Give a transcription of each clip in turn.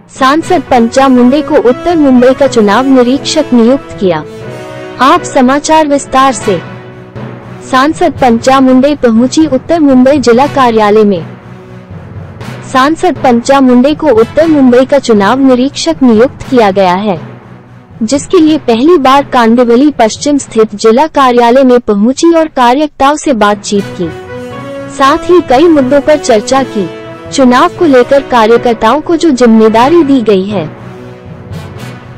सांसद पंकजा मुंडे को उत्तर मुंबई का चुनाव निरीक्षक नियुक्त किया। आप समाचार विस्तार से। सांसद पंकजा मुंडे पहुंची उत्तर मुंबई जिला कार्यालय में। सांसद पंकजा मुंडे को उत्तर मुंबई का चुनाव निरीक्षक नियुक्त किया गया है, जिसके लिए पहली बार कांदिवली पश्चिम स्थित जिला कार्यालय में पहुंची और कार्यकर्ताओं से बातचीत की। साथ ही कई मुद्दों पर चर्चा की। चुनाव को लेकर कार्यकर्ताओं को जो जिम्मेदारी दी गई है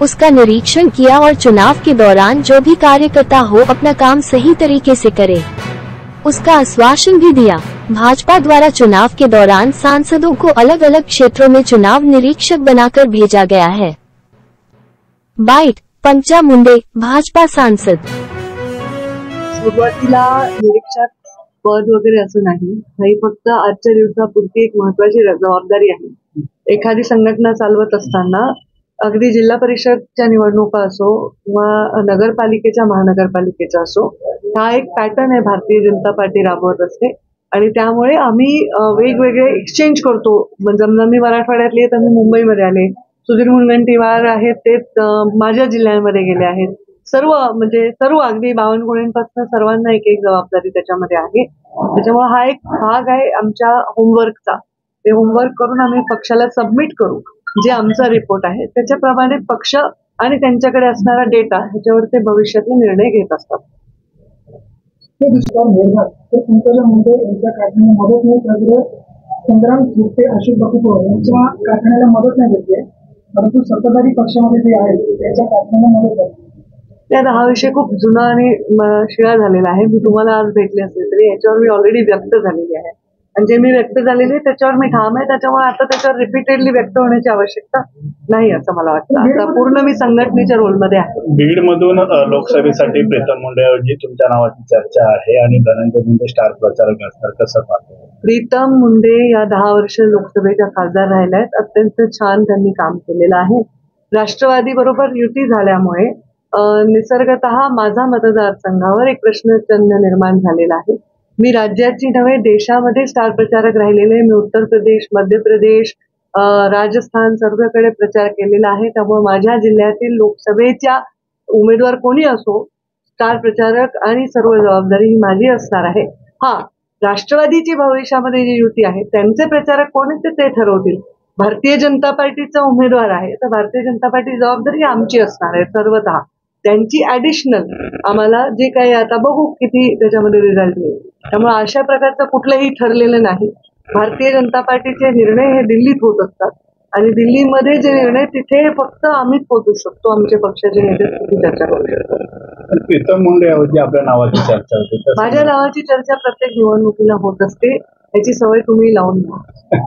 उसका निरीक्षण किया और चुनाव के दौरान जो भी कार्यकर्ता हो अपना काम सही तरीके से करे, उसका आश्वासन भी दिया। भाजपा द्वारा चुनाव के दौरान सांसदों को अलग अलग क्षेत्रों में चुनाव निरीक्षक बनाकर भेजा गया है। बाइट पंकजा मुंडे, भाजपा सांसद। सुरुवातीला निरीक्षक पद वगैरे असं नाही, ही फक्त आजच्या दिवसापुरती एक महत्वाची जबाबदारी आहे। एखादी संघटना चालवत असताना अगदी जिल्हा परिषदच्या निवडणुका असो किंवा नगरपालिकेच्या महानगरपालिकेचा असो, हा एक पॅटर्न आहे भारतीय जनता पार्टी राबवत असते आणि त्यामुळे आम्ही वेगवेगळे एक्सचेंज करतो। म्हणजे मी मराठवाड्यातली तर मी मुंबईमध्ये आले, सुधीर मुनगंटीवार आहेत ते माझ्या जिल्ह्यांमध्ये गेले आहेत। सर्व अगदी बावनकुळेंपासून सर्वांना एक एक जबाबदारी त्याच्यामध्ये आहे। त्याच्यामुळे हा एक भाग आहे आमच्या होमवर्कचा। ते होमवर्क करून आम्ही पक्षाला सबमिट करू, जे आमचा रिपोर्ट आहे त्याच्याप्रमाणे पक्ष आणि त्यांच्याकडे असणारा डेटा ह्याच्यावर ते भविष्यातले निर्णय घेत असतात। संग्राम सुट्टे अशोक बापू यांच्या कारखान्याला मदत नाही देते, परंतु सत्ताधारी पक्षामध्ये जे आहे त्यांच्या कारखान्याला मदत करते। त्यात हा विषय खूप जुना आणि शिळा झालेला आहे। मी तुम्हाला आज भेटले असेल तरी याच्यावर मी ऑलरेडी व्यक्त झालेली आहे आणि जे मी व्यक्त झालेली त्याच्यावर मी ठाम आहे। त्याच्यामुळे आता त्याच्यावर रिपीटेडली व्यक्त होण्याची आवश्यकता नाही असं मला वाटतं। आता पूर्ण मी संघटनेच्या रोलमध्ये आहे। बीड मधून लोकसभेसाठी प्रीतम मुंडे ऐवजी तुमच्या नावाची चर्चा आहे आणि धनंजय मुंडे स्टार प्रचारक असतात, कसं पाहतो? प्रीतम मुंडे या 10 वर्ष लोकसभेच्या खासदार राहिल्या आहेत। अत्यंत छान त्यांनी काम केलेलं आहे। राष्ट्रवादी बरोबर युती झाल्यामुळे निसर्गतः माझा मतदारसंघावर एक प्रश्नचिन्ह निर्माण झालेला आहे। मी राज्याची नव्हे देशामध्ये स्टार प्रचारक राहिलेले। मी उत्तर प्रदेश, मध्य प्रदेश, राजस्थान सर्वकडे प्रचार केलेला आहे। त्यामुळे माझ्या जिल्ह्यातील लोकसभेच्या उमेदवार कोणी असो, स्टार प्रचारक आणि सर्व जबाबदारी ही माझी असणार आहे। हा, राष्ट्रवादीची भविष्यामध्ये जी युती आहे त्यांचे प्रचारक कोण आहेत ते ठरवतील। भारतीय जनता पार्टीचा उमेदवार आहे तर भारतीय जनता पार्टी जबाबदारी आमची असणार आहे सर्वतः। त्यांची ऍडिशनल आम्हाला जे काही आता बघू किती त्याच्यामध्ये रिझल्ट येईल। त्यामुळे अशा प्रकारचं कुठलंही ठरलेलं नाही। भारतीय जनता पार्टीचे निर्णय हे दिल्लीत होत असतात आणि दिल्लीमध्ये जे निर्णय तिथे फक्त आम्हीच पोहोचू शकतो, आमचे पक्षाचे नेते चर्चा करू शकतो। प्रीतम मुंडे ऐवजी आपल्या नावाची चर्चा होते। माझ्या नावाची चर्चा प्रत्येक निवडणुकीला होत असते, याची सवय तुम्ही लावून घ्या।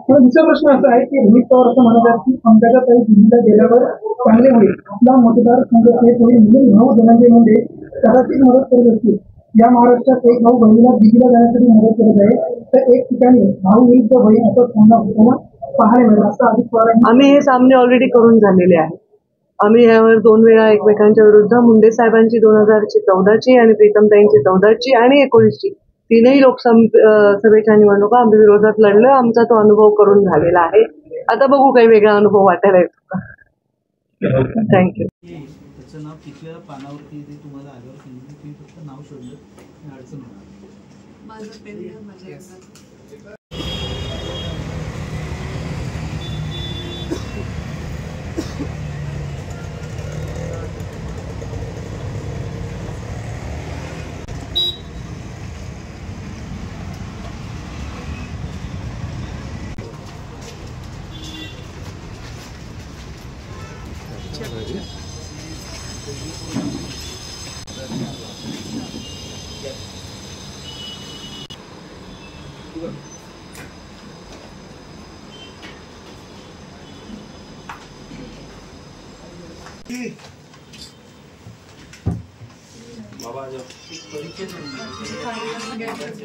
दुसरा प्रश्न असा आहे की रोहित पवार असं म्हणतात की पंकजा ताई दिल्लीला गेल्यावर चांगले होईल, आपला मतदारसंघ हे कोणी म्हणून भाऊ धनंजय मुंडे कदाचित मदत करत असतील। या महाराष्ट्रात एक भाऊ बहिणीला दिल्लीला जाण्यासाठी मदत करत आहे, तर एक ठिकाणी भाऊ विरुद्ध बहीण असं पुन्हा पाहायला मिळेल असं अजित पवार। आम्ही हे सामने ऑलरेडी करून झालेले आहे। आम्ही यावर 2 वेळा एकमेकांच्या विरुद्ध मुंडे साहेबांची 2014ची आणि प्रीतमताईंची 14ची आणि 19ची तीनही लोकसभेच्या निवडणुका आम्ही विरोधात लढलो। आमचा तो अनुभव करून झालेला आहे। आता बघू काही वेगळा अनुभव वाटायला येतो का। थँक्यू। त्याचं नाव किती पानावरती ते तुम्हाला आल्यावर सांगितलं, तुम्ही फक्त नाव शोधलं अडचण होणार। माझं पेन माझ्या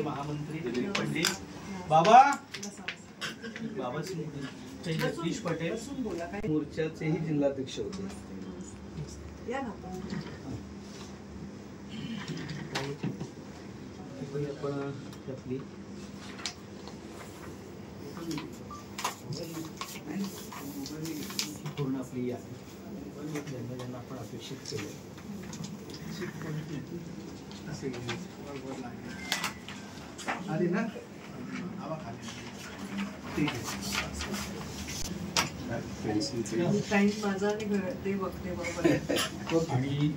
महामंत्री पंडित बाबा जगदीश पटेल मोर्चाचेही जिल्हाध्यक्ष होते। आपण मंडळी आली ज्यांना ज्यांना आपण अपेक्षित केलं आली ना ठीक आहे टाइम माझा आणि ते बघते बरोबर आणि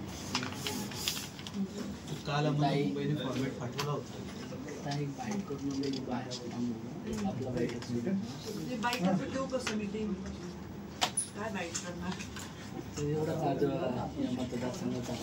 काल आम्हाला मुंबईने फॉर्मॅट पाठवला होता बाईक देऊ कसं मीटिंग काय बाईक करणार एवढंच आज या मतदारसंघाचा